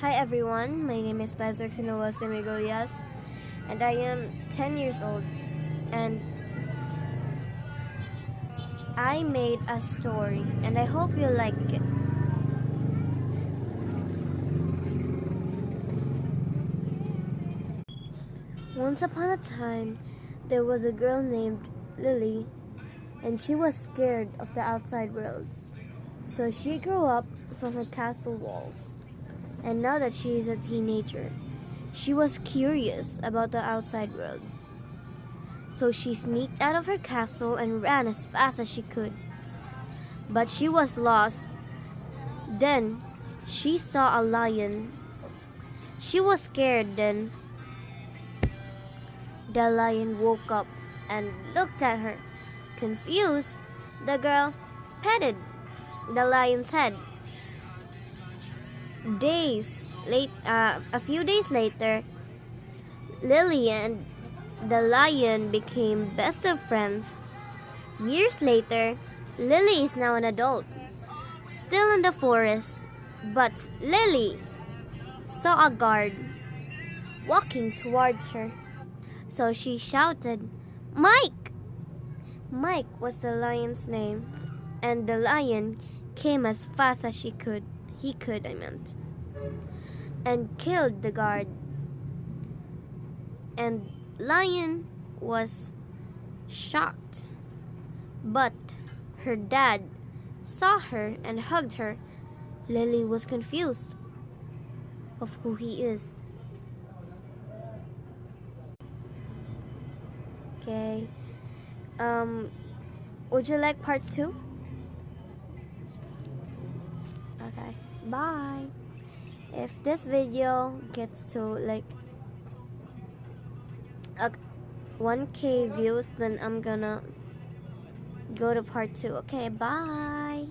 Hi everyone, my name is Lazar Sinoa Semigolias and I am 10 years old and I made a story and I hope you like it. Once upon a time, there was a girl named Lily and she was scared of the outside world. So she grew up from her castle walls. And now that she is a teenager, she was curious about the outside world. So she sneaked out of her castle and ran as fast as she could. But she was lost. Then she saw a lion. She was scared then. The lion woke up and looked at her. Confused, the girl petted the lion's head. A few days later, Lily and the lion became best of friends. Years later, Lily is now an adult, still in the forest, but Lily saw a guard walking towards her. So she shouted, "Mike!" Mike was the lion's name, and the lion came as fast as he could, and killed the guard. And lion was shocked. But her dad saw her and hugged her. Lily was confused of who he is. Okay. Would you like part 2? Okay. Bye. If this video gets to like 1K views, then I'm gonna go to part 2. Okay, bye.